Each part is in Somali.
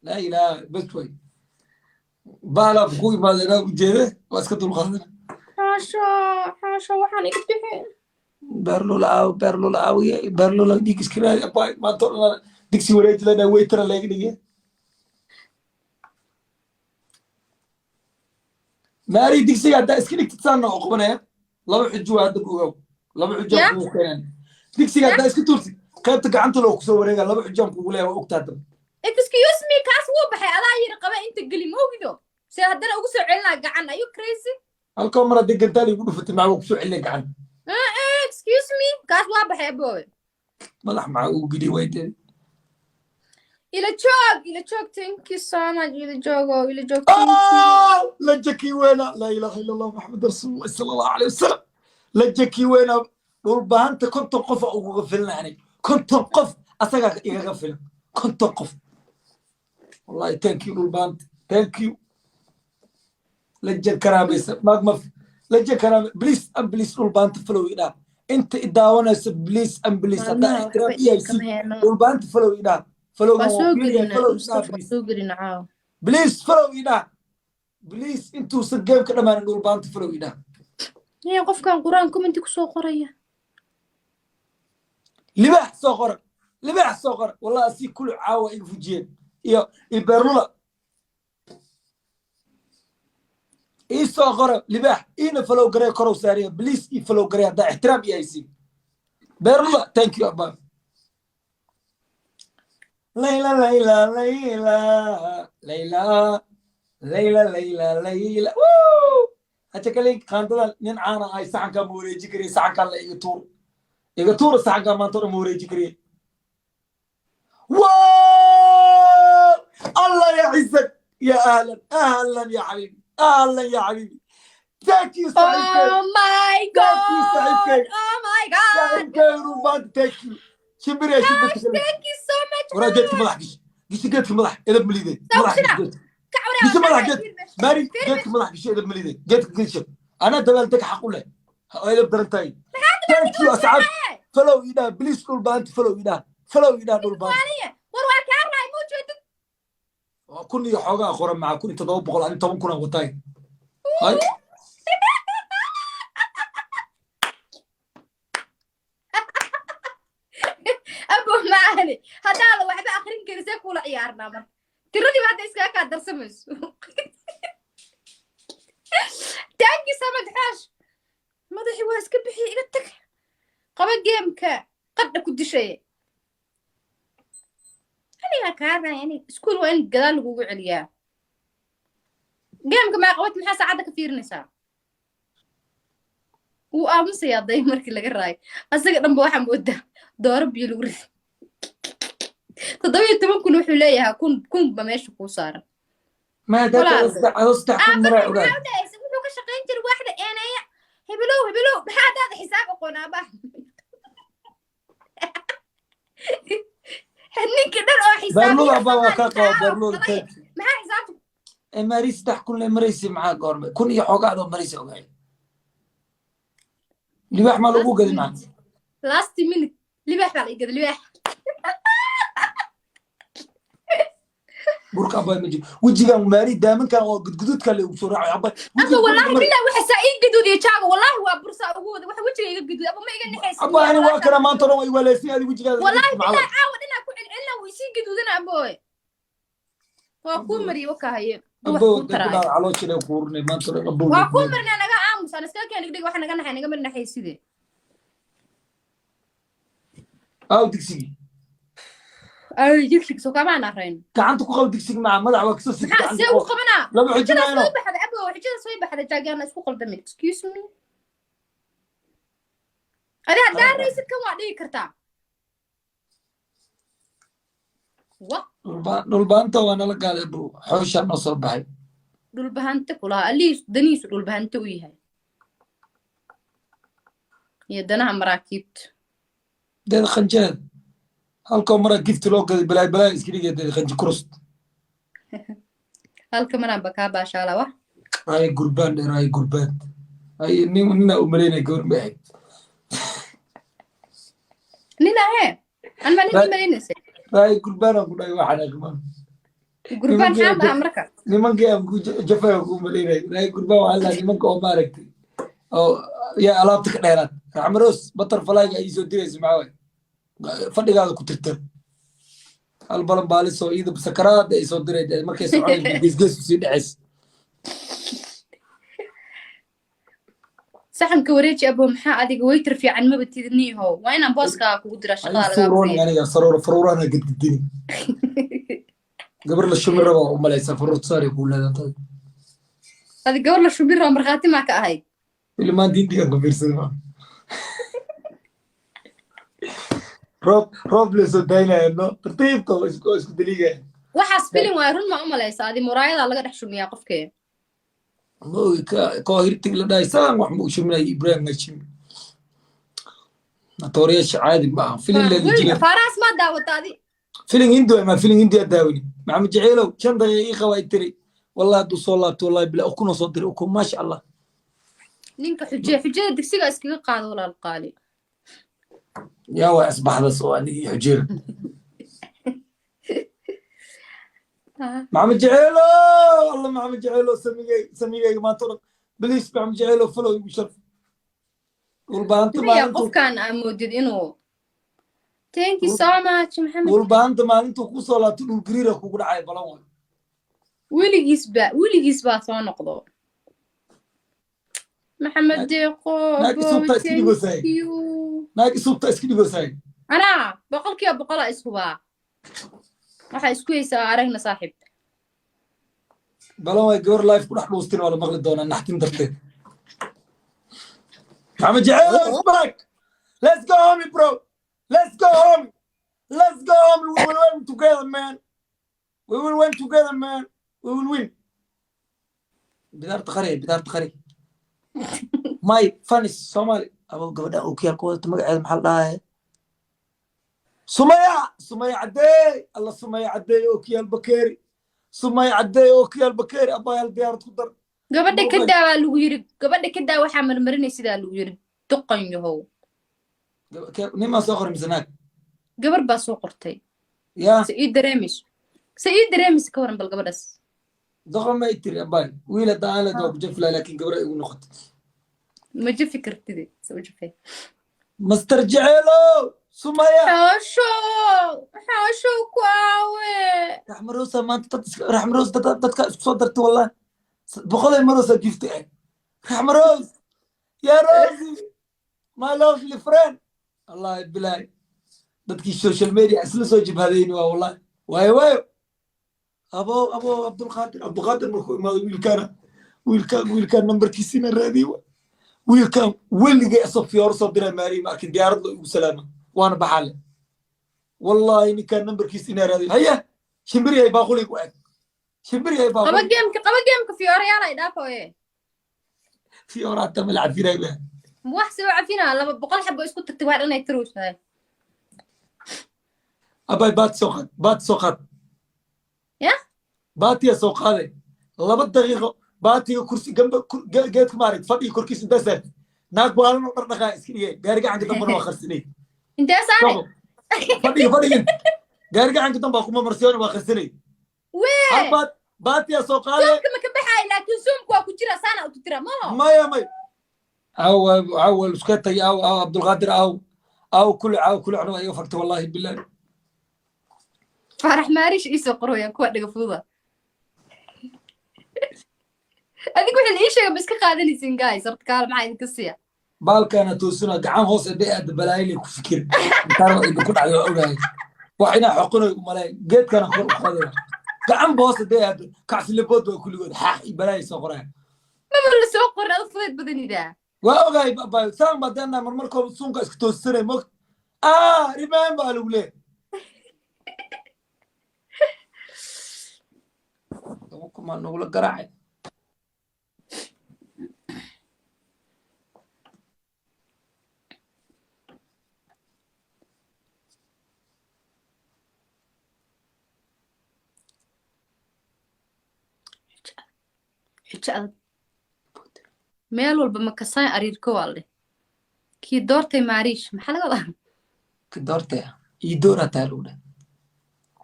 لا إله بس شوي بالا بقوي ما لنا وجهه واسكت الخاطر حاشا waxaan iga bixin برلو لا برلو لا ديك سكرا باي ما تقول ديك سي وريت لنا ويتر لا يدي ماري ديك سي هذا اسكنك تتصنع قبنه لو حجو هذا بوغو لو حجو كو كان ديك سي هذا اسك تورتي قيبت غعنت لو كسو وريغا لو حجو كو ليه وقتاد excuse me kaas wuu baxay adaa yiri qaba inta gali moogido si hadana ugu soo celinaa gacan are you crazy halka mar hadii gantaal igu dhufatay ma ku soo celin gacan excuse me kaas waa baxay boy madax ma uu gidi wayday ila joog thank you so much ila joog لا جكي وينا لا اله الا الله محمد رسول الله صلى الله عليه وسلم لا جكي وينا والبانت كنت قف او غفلنا يعني كنت قف اسغا ايغا غفل كنت قف والله ثانك يو والبانت ثانك يو لجن كراميس ما لجن كرام بليز بليز والبانت فلو يدا انت داونس بليز بليز هذا احترام اي سي والبانت فلو يدا فلو بليز فلو يدا بليز انتو سجيم كده ما نقول بانت فلو يدا يا قف كان قران كومنتي كسو قريه لباح صغر والله اسي كل عاوه يفجين يا البرله اي صغر لباح اين فلو غري كرو ساريه بليز اي فلو غري هذا احترام يا سي برله ثانك يو ابا ليلى ليلى ليلى ليلى ليلى ليلى ليلى أتكلم خاندلا نعانا هاي ساعة كموري جكري ساعة كلا يقطور ساعة كمان تور موري جكري واو الله يعزك يا أهلا يا حبيبي أهلا يا حبيبي thank you سعيد oh my god oh my god thank you رومان thank you شمبري thank you so much ورا جيت ملح قيت ملح إذا بمليدي ملح قيت ملح قيت ماري جيت ملح قيت إذا بمليدي جيت قيت أنا دبلتك حقوله إذا بدرنتاي thank you أسعد فلو يدا بليز كل باند فلو يدا دول باند وروا كان راي موجود كوني حوجا أخورا مع كوني تضوب بقول أنت ممكن أغطاي هاي أبو معاني هذا لو واحد آخرين كرسيك ولا عيارنا مر تردي بعد إسكاك هذا رسمس تانكي سامد حاش ما ضحي واس كبحي إلتك قبل جيم كا قد كنت شيء أنا كارنا يعني سكول وين قدال وقوع عليا جيم كما قوت من حاسة عادة كثير نساء وأمس يا ضي مركي لقى الراي أصدق أنا بوحم بوده ضارب يلوري تضوي تمكن وحوليها كون بمشي كوسارة ما ده أستحكم مرة أولاد يسوي له كشقين تر واحدة أنا يا هبلو هذا حساب قنابة هني كده أو حساب برلو أبا وكاكا برلو ما حساب مريس تحكم لمريسي معاك قرمي كون يحوق هذا مريسي أوعي لباح ما لقوه قد معك last minute لباح على قد لباح برك أبا مجي وجهي كان ماري دائما كان قد كان له بسرعة أبا والله بالله وحسائين قدود يا شاقة والله هو برصة وجود وجهي قدود أبا ما يقدر نحس أبا أنا واكنا ما ترى ولا سني هذه وجهي والله بالله عاود أنا أكون إلا ويسين قدودنا أبوي وأكون مري وكهاي أبو ترى على شيء يقولني ما ترى أبو وأكون مرنا أنا قاعد أنا سكان كان يقدر وإحنا قلنا إحنا قبلنا حيس ذي أو دكسي يكشك سو كمان أخرين كعنتك قبل دكسي مع مدح وكسوس سوي قبنا لا بعجنا أنا صوب حدا أبو حجنا صوب حدا جاي أنا سوق قلبي excuse me أنا دار رئيس كم وعدي كرتا دول بانتا وانا لقى ابو حوش النصر بحي دول بهانتك ولا اللي دنيس دول بهانت وياها يدنا مراكبت ده خنجان هالكم مرة كيف تلوك بلا اسكري ده خنج كروست هالكم أنا بكابا شالوا راي قربان هاي نينا أمرينا قربان نينا هي أنا ما نيجي مرينا سي راي قربان أقول أي واحد كمان gurbaan xaan baa marka nimankii aan ku jafay ku maleynay ilaahay gurbaan waxaa la nimanka oo maaragtay oo yaa alaabta ka dheeraad raxmaroos butterflyga ay soo diraysa maxaa waay fadhigaada ku tirtir hal balan baalisoo iyada sakaraada ay soo diray markay soconaysa geesgees kusii dhacays saxanka wareeji abo maxaa adiga waytar fiican maba tidniiho waa inaan booskaa kugu dira shaqada laga fuuroon aniga saroor faruurana gadgadini gabar la shumir raba u malaysa faruur saari ku leedahay adi gabar la shumir raba markhaati maa ka ahayd ilmaan diintigan ku fiirsaday rob leso daynayno tartiibta isku daliigaya waxaas filin waay run maa u malaysa adi muraayada laga dhex shumiyaa qofkee koo hirtig la dhahay saan wax ma u shuminaya ibrahim najim natooriyaasha caadi ma aha filin leelijiga faaraas maa daawata adi filin hindu ma filin hindi daawini maxamed jaceylow 5 daqiiqo way tiri wallahi hadduu soo laabto wallahi bila ukuna soo diray ukun maasha allah ninka xujada digsiga iskaga qaado walaal qaali yaa waa asbaxda soo anigi xujira محمد جعيلو والله محمد جعيلو سميجي ما ترى بليز محمد جعيلو فلو يشرف والبانت ما انت كان امودد انه ثانك يو سو ماتش محمد والبانت ما انت كو صلاتو الجريره كو دحاي بلان وليغيس با سو نقدو محمد ديقو ناقي سوبتا اسكي غوساي انا بقول اسكوبا waxa isku haysaa aragna saaxiib balan way gabar live ku dhex dhuustin wala maqli doona naxtin darteed maxamed jaceyl back let's go home bro let's go home we will win together man we will win bidar taqari my fanis somali abo gabadha oo kiyar ku wada magaceeda maxaa dhahay سمية عدي الله سمية عدي اوكي البكيري سمية عدي اوكي البكيري ابا الديار تقدر gabadha ka daa lagu yiri gabadha ka daa waxa marmarinay sida lagu yiri duqan yahow nima soo qoray misanaad gabar baa soo qortay ya sayid dareemis ka waran bal gabadhaas duqan ma itiri abay wiila daala doo jafla laakiin gabar ay ugu noqotay ma jifi kartid soo jifay master jaceylo سمية حاشو كواوي رحمروسة ما انت رحمروس دتك صدرت والله بقول مروسة جفتي رحمروس يا روزي ما لوفلي فريند الله بالله دتك السوشيال ميديا اسلو سو جيب هذين والله واي ابو عبد القادر ما ويل كان نمبر كيسين الرادي ويل كان واللي جاي صف يورص دير ماري ماركن ديارد وسلامه وانا بحاله والله اني كان نمبر كيس انارادي هيا شمبري هي باقولي واحد شمبري هي باقولي قبل جيمك في اوريالا يدافعوا ايه في اورات تم العب فينا له وحسوا عفينا لما بقول حبوا اسكت تكتب واحد انا يتروش هاي اباي بات سوقات يا بات يا سوق هذا لما دقيقه باتي كرسي جنب جيت مارك فدي كركيس انت سد ناق بالنا دقدقه اسكريه غارغا عند دمبنا واخرسني انت سامع فدي غارغا عند دمبا كما مرسيون واخرسني وين بات يا سوق هذا كما كبحاي لكن سومك واكو جرا سنه او تترا ما او سكتي او عبد القادر او كل عنو ايو فكت والله بالله فرح ماريش ايسو قرويا كو دغ فودا adigu wixii ii sheegay bas ka qaadanaysin guys horta kaal maxay idinka siya baalkana toosuna gacan hoos ee aad balaayay ku fikir taro ay ku dhacay ogaay waxina xoqono u malay geedkana kor u qaday gacan boos ee aad kacfilibood waa kulligood xaq balaayay soo qoraan ma la soo qoray fudeed badanida waa ogaay baa saan badana marmarkoo suunka iska toosanay mo remember lule kuma nugula garaacay meel walba ma kasaan ariirka walde kii doortay maariish maxaa laga wadaa kii doortay ii doora taaluudha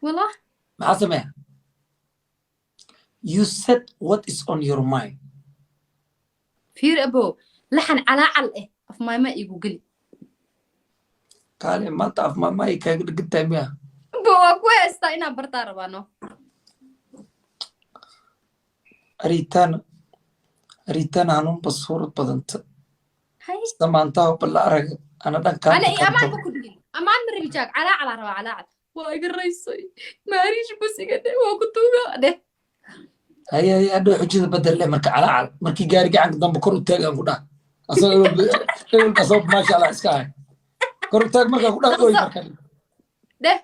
wala maxaa sameeya you said what is on your mind. fiir abo laxan calaacal af maama igu geli Kale maanta af maama ay kaaga dhigtay miya bo waa ku heestaa inaan bartaa rabaano aritaan hanun basuurad badanta hay samaanta balla arag ana dhankaan ana amaan ku dhigin amaan ma rabi jaag calaacal raba calaacal waa iga raysay maariish busiga waa ku tuuga hay adoo xujada badal leh marka calaacal markii gaari gacanka dambe kor u taagaan ku dhac asoo maasha allah iska hay kor u taag markaa ku dhac ooy marka deh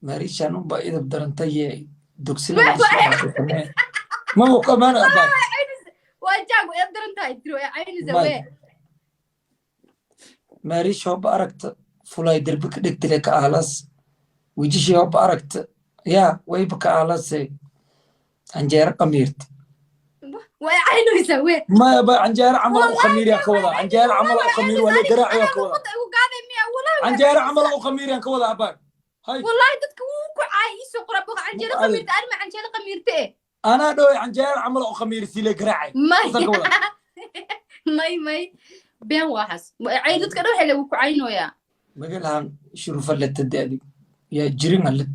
mari shanun ba idab darantaye dugsina ma uu kamaan abay waa jaago idab darantahay tiro ayni zawe mari shoob aragta fulay derbi ka dhigtile ka ahlas wijishi shoob aragta ya wayba ka ahlasay anjeera qamiirta waa ayni zawe ما يبقى عنجارة عمل أو خمير يا كولا عنجارة عمل أو خمير ولا قراع يا كولا عنجارة عمل أو خمير يا كولا أبان هاي والله دتك وكو عايسو قربك عنجارة خمير تعال مع عنجارة خمير تي أنا دوي عنجارة عمل أو خمير سيلي قراعي ماي بين واحس عيدتك روح اللي وكو عينو يا ما قالها شروف اللي تدادي يا جرين اللي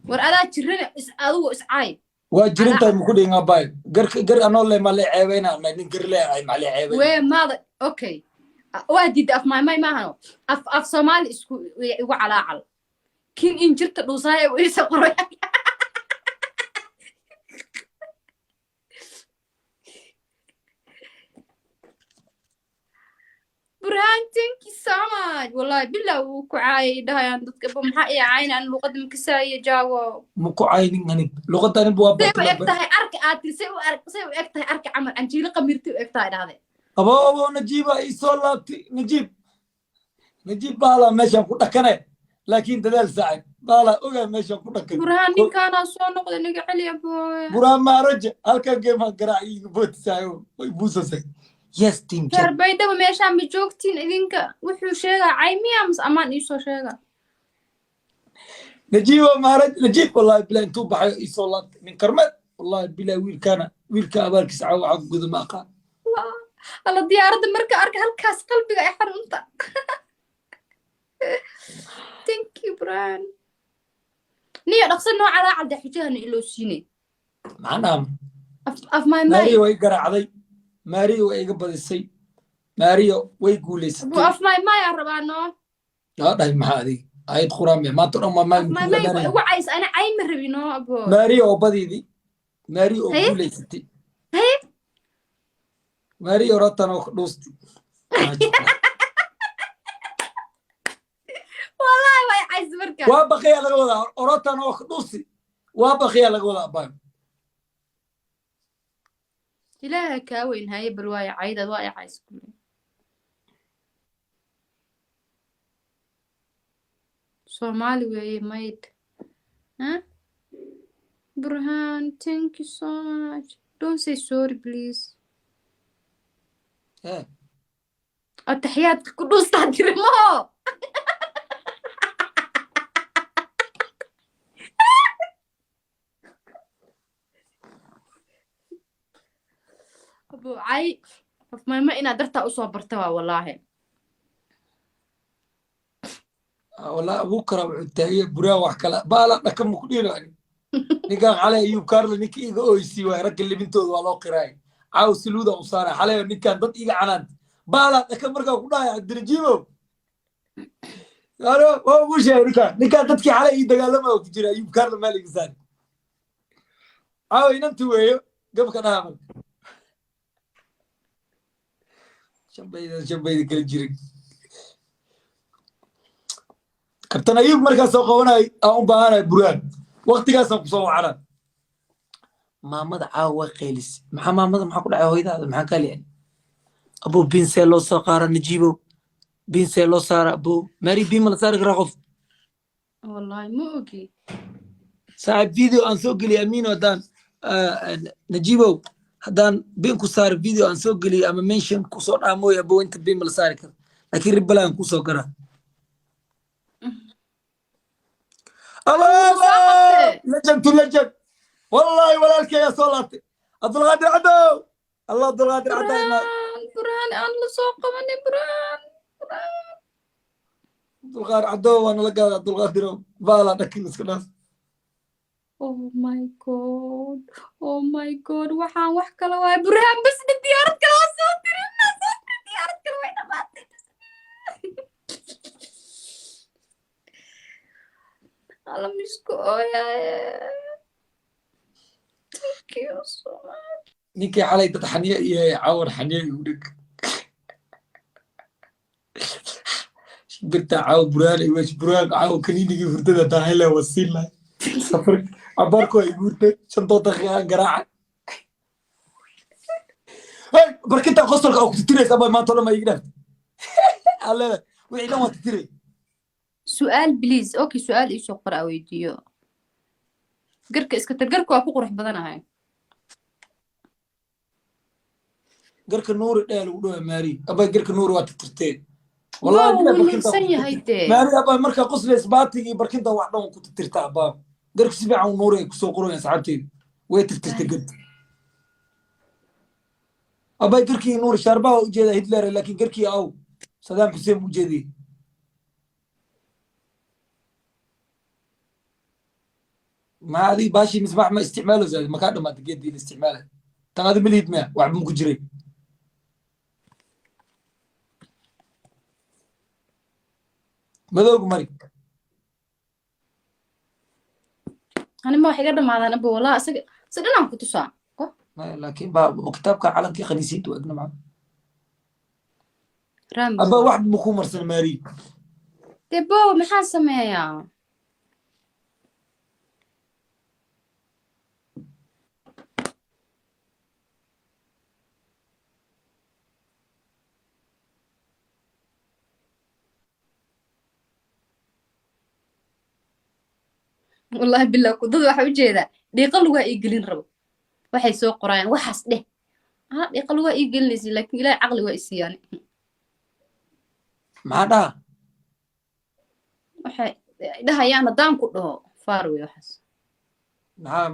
ور أنا جرين أدو إسعاي واجرين تاي مكودي ngabay gar anoo le ma le ceebayna ma nin gar le ay ma le ceebay way maad okay waadid af maamay maahano af Soomaali isku igu calaacal kin injirta dhuusaay oo isa qoray Burhan, thank you so much wallahi bilaa uu ku caayay dhahayaan dadka maxaa ay caayinaan luqadda makasaayo jaawo ma ku caynin anid luqadani buu say u egtahay arka aad say u egtahay arka camal anjiilo qamirti u egtahay dhahday abo najiba isoo laabti najib bala meeshan ku dhakane laakiin dadaal saacid bala oga meeshan ku dhakane Burhan ninkaana soo noqday niga celiya booy Burhan maaraja halkan geema garaaci boodsayo way buusasay yes team Jarbayda meeshaan ma joogtiin idinka wuxuu sheegaa caymiya mas amaan isoo sheega najiba maaraj najib wallahi bila intuu baxay isoo laabtay min karmad wallahi bila wiilka abaalkiisa waxa gudu ma aqaan alla diyaaradda marka arka halkaas qalbiga ay xarunta thank you Burhan niyo dhaqsan noo calaacal da xijahana iloo siinay macnaam af my Mario way garaacday Mario way iga badisay Mario way guuleysatay bu af my rabaano dhahay maxaa adiga ayad quraamay ma to dhamma ma wacays ana ay ma rabino abo Mario oo badidi Mario oo guuleysatay Mario ratan oo dhuusti wallahi way cays marka waa baqiya laga wadaa ratan oo dhuusti waa baqiya laga wadaa baan ilaaha ka weyn hay bal way caydad waa cays kulay Somali way mayd Burhan, thank you so much. Don't say sorry, please. التحيات كدوس تاجر ما أبو عاي ما إنا درتها أصوب برتوا والله والله بكرة بعتها برا وحكلا بالا لكم مكدير يعني نيجا على أيوب كارل نيك إيجا أويسي ويرك اللي بنتو والله قراي عاوز سلوده وصار عليه نيك كان ضد إيجا عناد بالا لكم مركا كنا يا درجيمو أنا هو مش نيكا ضدك على إيدا قال ما وتجري أيوب كارل مالك زان عاو ينتو وياه قبل كان عامل شبيدا كل جري كابتن أيوب مركز سوق هنا أو بهانا بران وقت جالس نقصوا عنا محمد عاوة قيلس محمد كل عاوة هذا محمد قال يعني أبو بين سيلو سقارا نجيبه بين سيلو صار أبو ماري بين من صار غرقف والله مو أوكي ساعد فيديو عن سوق لي أمين ودان نجيبه هدان بين كسار فيديو عن سوق لي أما منشن كسر أمو يا أبو أنت بين من صار كذا لكن ربلا كسر كذا الله لجن والله ولا الكي يا صلاتي عبد القادر عدو الله عبد القادر عدو برهان الله سوق مني برهان عبد القادر عدو وانا لقى عبد القادر بالا دكي مسكناس oh my god oh my god waxaan wax kala waay burhaan bas diyaarad kala soo dirina diyaarad kala way dhamaatay ala misko thank you so much نيكي علي تتحنيه يا عور حنيه يودك شبرتا عاو بران ويش بران عاو كنيني فرددا تاهلا وسيلا سفر عباركو يقولت شنطه دقيقه قراعه هاي بركنت قصرك او تتريس ابا ما طول ما يقدر الله وعينا ما تتري سؤال بليز اوكي سؤال ايش قرا ويديو قرك اسكتر قرك waa ku qurux badanahay قرك النور دال ودو ماري ابا قرك النور waa tirteen والله بركنت ماري ابا marka qosleys baatigi بركنت wax dhan ku tirtaa aba قرك si fiican uu nuuray ku soo qorayaan saxaabteed way tirtirtay gad aba قركي nuur sharbaha u jeeda Hitler laakiin قركي aw Saddam Hussein u jeedii ما هذه باشي مسمح ما استعماله زي ما كان ما تقدي الاستعمال ترى هذا مليت ما واحد ممكن جري ماذا مري انا ما حيقدر ما انا والله سدنا كنت صا لكن مكتبك على كي خنيسيت واقنا معه رام ابا واحد مكو مرسل ماري تبو ما سميا والله بالله كدد waxa u jeeda dhiiqa luga ay gelin rabo waxay soo qorayaan waxaas dheh dhiiqa luga ay gelinaysi laakiin ilaahay aqli waa isiyaan maada waxay dhahayaan hadaan ku dhaho faar way waxaas naam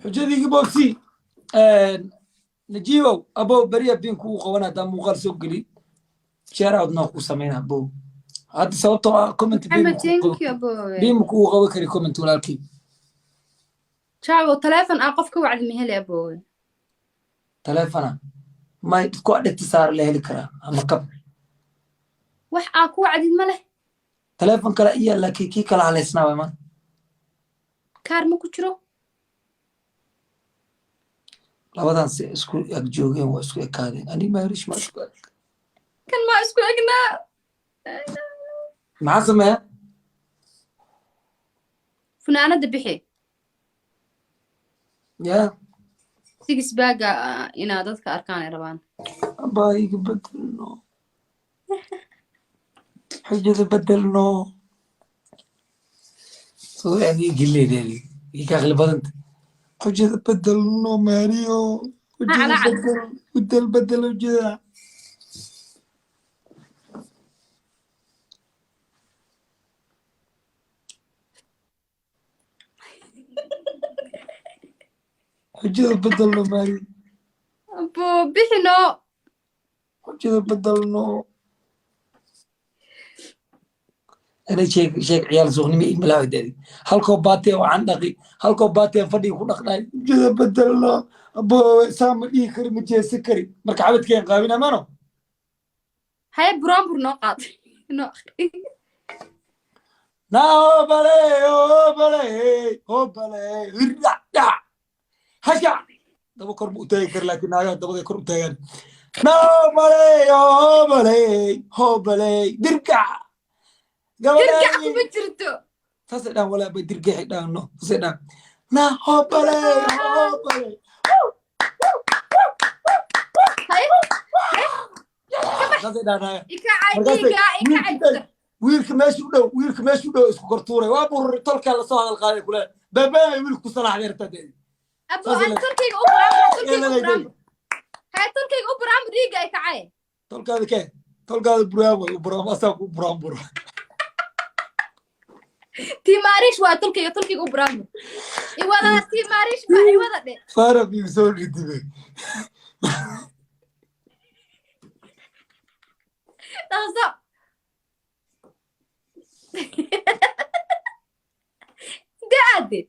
xujadii boxi najiibo abo bariya bin ku qawana da muuqaal soo gali شارع ناقو سمينا بو هاد صوتو كومنت بيم كو قوي كري كومنت ولكن شاو تليفون اقفك وعد مهلي ابو تليفون ما يدكو عدت صار له الكرا اما كب wax aa ku wacdid ma leh تليفون kala iya laakiin kii kala haleysnaa way ma kaar ma ku jiro labadan si isku ag joogeen waa isku ekaadeen ani ma harish ma isku kan ma isku egnaa maxaa sameeya funaanada bixi ya six baaga ina dadka arkaan ay rabaan abaayiga bedelno xujada bedelno soo yani gilleedii iga aqli badanta xujada bedelno maariyo xujada bedelo jida حجة بدلنا ماري أبو بحنو حجة بدلنا أنا شيك عيال زغني مي ملاوي داري هالكو باتي وعندقي هالكو باتي فدي يكون أخناي حجة بدلنا أبو سامر إيكر مجي سكري مركعبت كين قابينا مانو هاي برامبر نقاط نأخري نا هو بالي هشا دابا كربو تايكر لكن هاي دابا كربو تايكر نا هو بالي دركع بجرتو فسدان ولا بدركع دانو فسدان نا هو بالي فسدان هاي إكا ويلك ماشي ودو اسكو كرتوري وابو تلك على صاحب القاضي كله بابا ويلك صلاح غير تدري أبو أنا تركي أوبرام هاي تركي أوبرام ريجا إكعاي تلك هذا كه تلك هذا برام أساق برام timaarish waa tulkiga u bramo iwada timaarish ba iwada dhe farab yusoo ridibay taso gaade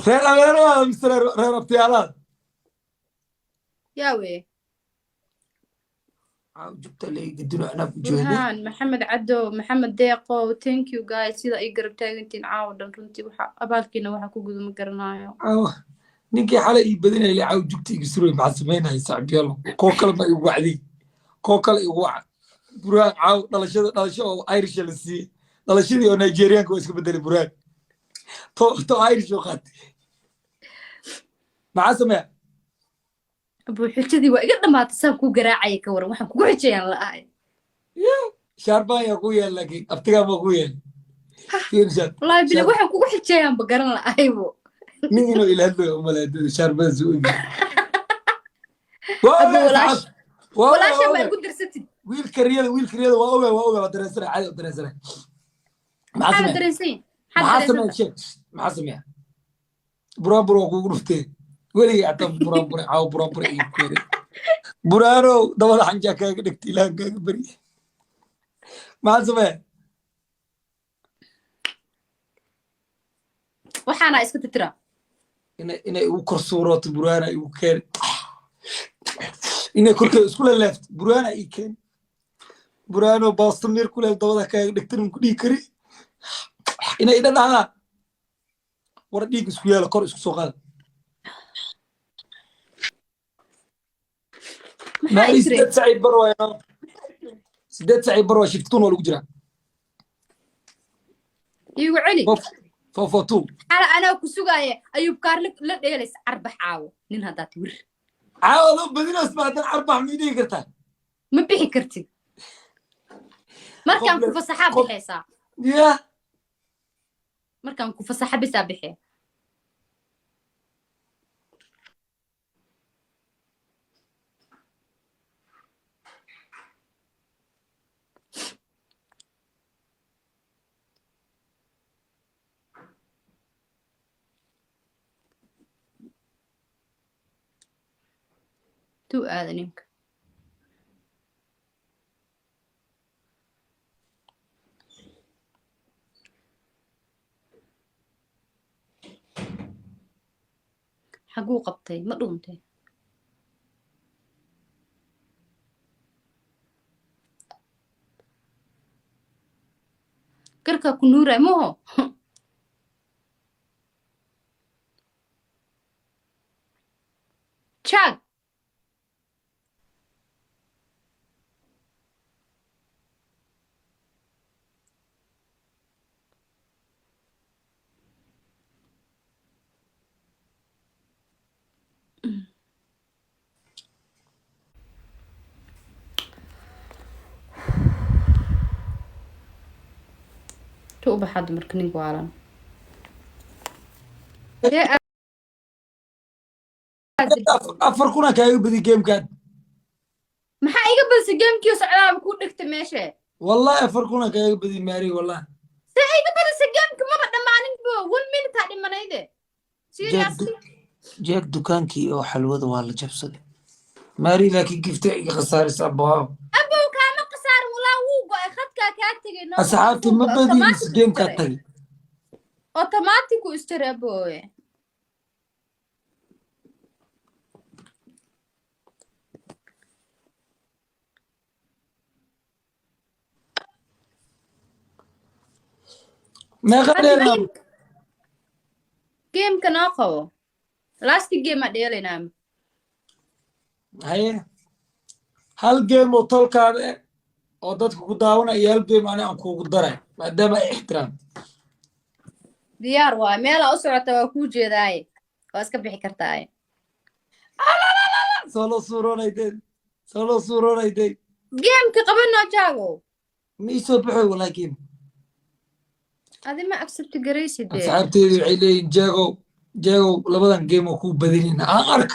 reer ameero waa misra reer abtiyaalaad yawe jubta leegi dino ana ku jeedo burhaan maxamed caddo maxamed deeqo thank you guys sida ay garab taagantiin caawa dhan runtii waxa abaalkiina waxa ku guduma garanayo ninkii xalay ii badinay la caaw jubta igu suray maxaa sameynay saaxiibyaal koo kale ma igu wacdi koo kale igu wac burhaan caaw dhalasho oo Irish la siiyay dhalashadii oo Nigerian ko iska bedelay burhaan to Irish oo qaatay maxaa sameeyay abuu xijadii waa iga dhamaatay saan ku garaacay ka waran waxaan kugu xijayaan la'aay sharban ya ku yeel laakiin aftiga ma ku yeel wallahi bila waxaan kugu xijayaan ba garan la'aay bo nin inuu ilaahdo umaleedo sharban soo igi walaasha ma igu dirsatid wiilka riyada waa ogaa dareensana caadi dareensana maxaa dareensan maxaa sameeyaa buraan kugu dhuftee weligay ataa buraan caaw buraan iyo keenay buraanow dabada xanja kaaga dhigtay ilaahan kaaga bari maxaa sameeyaa waxaana iska titira inay igu kor suurooto buraana igu keenay inay korkeeda isku leeleefto buraana ii keenay buraanow baastamir ku leel dabada kaaga dhigtay ku dhihi kari inay ida dhahdaa war dhiig isku yeelo kor isku soo qaada مالي سدد سعيد بروا يا سدد سعيد بروا شفتون ولا جرا يقول علي فوفوتو أنا كسوقاية أيوب كارلك لا ديالس أربح عاو نين هذا تور عاو بدينا اسمعنا أربع ميدي قرتها ما بيحي كرتي مركان كوفا صحابي حيسا يا مركان كوفا صحابي سابحي تو آذنك حقو قبطي ما دونتي كركا كنورة موهو تشاك تو بحد مركني قوالن afar kuna kaaga badi gamekan maxaa iga badisay gamekii socdaaba ku dhigtay meesha wallahi afar kuna kaaga badi maari wallahi see iga badisay gamekii maba dhammaanin bo 1 minute aa dhimanayde seriously jeeg dukaankii oo xalwada waa la jabsaday maari laakiin gifta iga khasaaraysa abaa abuu kaama khasaarin walaa wuu go'ay khadkaa kaa tegay noo asxaabtii ma badiyis gamekaa tagay automatic u istira abooye ما غيرنا جيم كان أقوى last game أديالنا هاي هل جيم وطلقة oo dadku ku daawanaya hal game aan kugu daray maadaama ay ixtiraam diyaar waa meel u socota waa ku jeedaay waa iska bixi kartaa solo suuroonayday game ka qabano jaago ma soo baxay wala game adi ma accept garaysid asxaabteedu waxay leeyihiin jaago labadan game oo ku badinina aan ark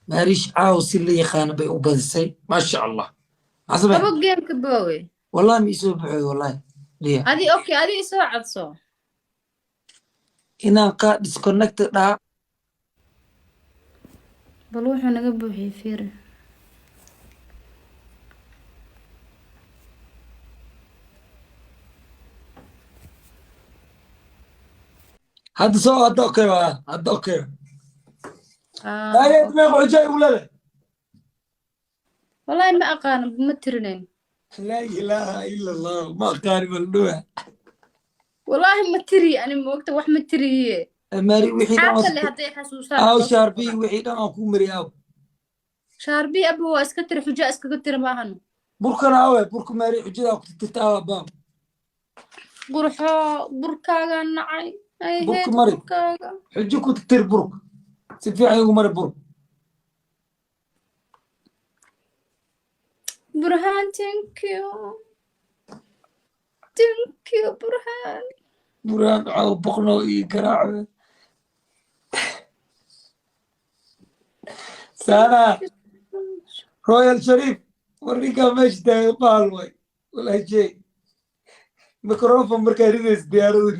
ماريش عاوز اللي يخان بي وبدسي ما شاء الله عصبي ابو جيم كبوي والله ميسو بحوي والله ليه ادي اوكي ادي سو عدسو إنا قا ديسكونكت دا بل وحو naga buuxiye fiir هاد سو هاد اوكي هاد اوكي لا اه يدمغ عجاي ولا لا والله ما اقان ما ترنين لا اله الا الله ما قارب النوع والله ما تري انا ما وقت wax ma tiriye ماري وحيد حتى اللي هدي حسوسان او شاربي وحيد اكو مرياو شاربي ابو اسكا تري حجا اسكا تري maahan بركنا اوي برك ماري حجدا كنت تتاوا بام qurxo burkaaga nacay ay برك heed مري burkaaga حجو كنت تر برك سفي عيو مري برك burhaan thank you burhaan براك عاو بقنو اي كراع سانا رويال شريف وريكا ماشي تاي بالوي ولا شيء ميكروفون مركز ديارو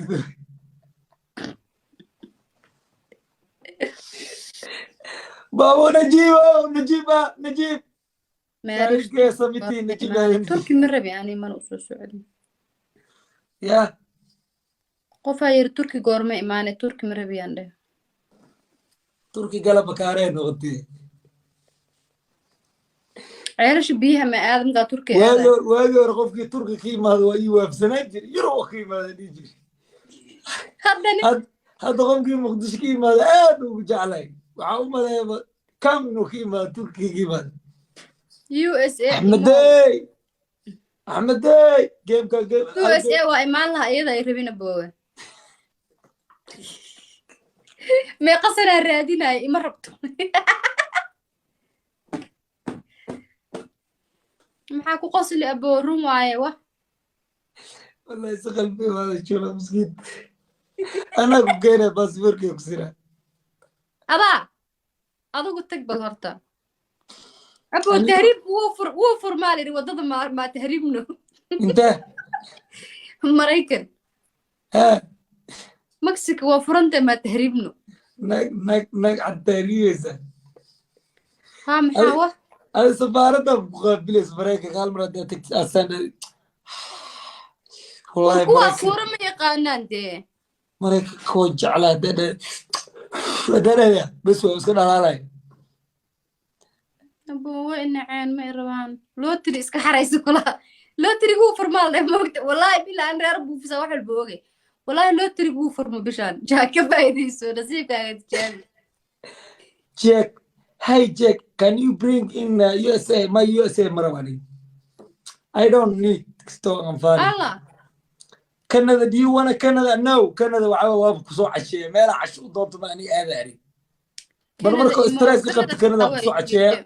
بابا نجيب ماريش كيف سميتي نجيب تركي من ربي يعني ما نقص سعودي يا qof ayir turki goorma imaanay turki ma rabiyaan dheh تركي قلب كارين نغطي ceelasha biyaha ma aadamkaa turki aaday واجي رغوفكي تركي كيما هذا ايوه في سنه يروح كيما هذا يجي haddana هذا غوفكي مقدس كيما هذا اد وجعلي وعاوم هذا كم انه كيما تركي كيما USA احمد جيم كان جيم USA waa imaan lahaa iyada ay rabina boowe meeqa sanaa raadinaya ima rabto maxaa ku qosli aboo run waaye wa والله يسخل فيه هذا شو مسكين انا كوكينا باسبوركي كسرها adaa adigu tag bal horta aboo tahriib wuu furmaa layidhi waddada maa tahriibno انت maraykan ها mexico waa furanta maa tahriibno نك على التاريخ haa maxaa wa هذا سفارة مقابلة سفارة قال مرة تكس أسنة والله kuwaa fuura ma yaqaanaan dee مرة خوج على ده بس هو اسكت على علي aboo way naceen ma i rabaan lootiri iska xaraysa kulaha lootrigu wuu furmaa leh moogta wallaahi bilaa an reer buufisa wax walba ogay wallaahi lootrigu wuu furmo bishaan jaa ka faa'iidayso nasiibkaaga tijaabi Jack hi Jack can you bring in USA my USA marawani I don't need stock and fun allah Canada do you want Canada no Canada وعوا كسو عشية ما لا عشو ضد ما أني أذاري بالمرة استرس قبل كندا كسو عشية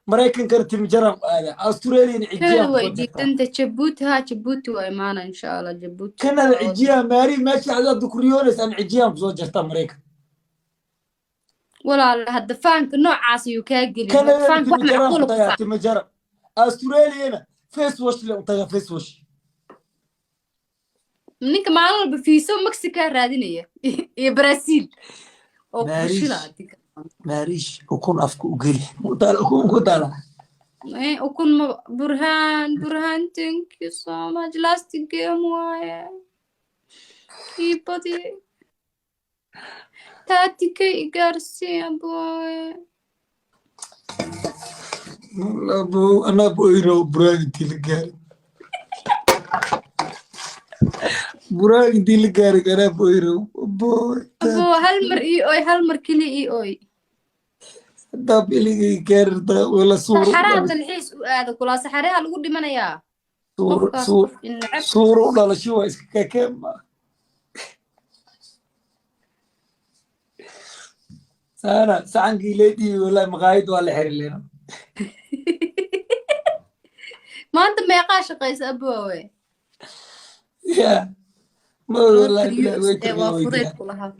مريكان كانت مجرم هذا أستراليا كندا عجيا ويدي انت جبوتي ها جبوتي وإيمانا إن شاء الله جبوتي كندا عجيا ماري ماشي على دكريونس أنا عجيا بزوج جرت أمريكا ولا هذا فانك نوع عاصي وكاجلي كندا فانك واحد معقول طيارتي مجرم أستراليا هنا فيس وش اللي طيار فيس وش منك معلول بفيسو مكسيكا رادينية يا برازيل أو ماريش. كشيلة ماريش وكون أفكو وقلي مطالع وكون مطالع إيه وكن برهان thank you so much last game waaye ibadi taatikay igaarsiiya booye أنا بويرو براغ تيلقاري براغ تيلقاري أنا بويرو بوي aboo hal mar keli ii oy داب إلي كارتا ولا صورة saxaraha dalxiis u aada kulaa saxaraha lagu dhimanayaa صورة ولا شو اسكا كم سانا سانجي ليدي ولا مقايد ولا حر لنا maanta meeqaa shaqaysa aboowe يا ما والله لا waa fudeed ku lahaa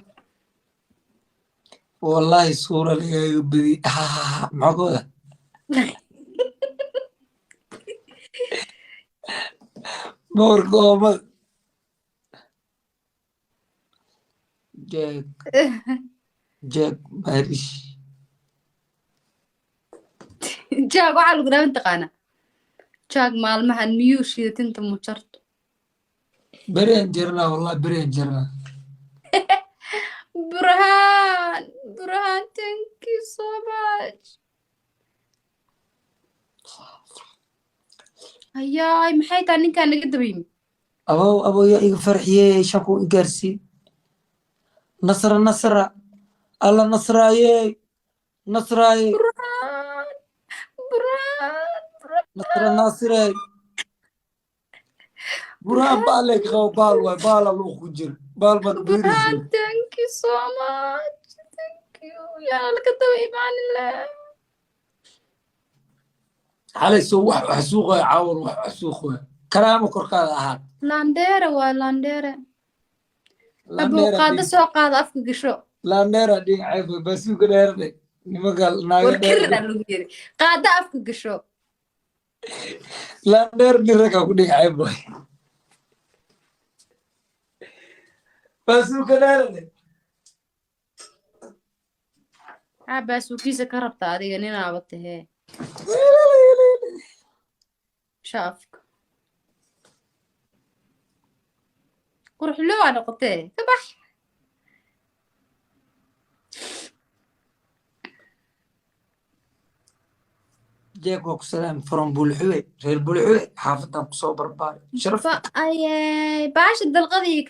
والله صورة لي بدي معقولة نور قومة جاك جاك ماريش jaag waxaa lagu dhahan taqaana jaag maalmahan miyuu shidatinta mujarto برين جرنا والله برين جرنا burhaan thank you so much hayaay maxay taa ninkaan naga daba yimi أبو يا إيه فرحية شكو إنجرسي نصر الله نصراي نصراي burhaan نصر ناصري برهان بالك غو بال واي بال لو خجر بال ما burhaan بيرسي thank you so much thank you yaa laga daba imaanilaa علي سو wax suuqa caawin wax suuqa karaamo korkaada ahaan landheere waa landheere abuu qaado soo qaada afka gasho landheera dhinaca basuuqa dheerde nimanka naaga warkiraa dheer lagu yiri qaado afka gasho landheer niraga ku dhinaca boy basuuqa dheerde baasuukiisa ka rabta adiga ninaaba tahee shaafka qurxuloo waa noqotee ka bax jeeg waa ku salaam from bulxuwe reer bulxuwe xaafadan kusoo barbaari sharaf ayey baasha dalqadii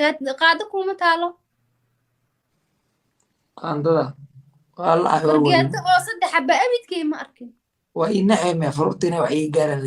qaado kuma taalo qaandada waa la wargeeto oo 3 xaba abidkii ma arkin waa ii naxay ma furtina wax ii gaaraan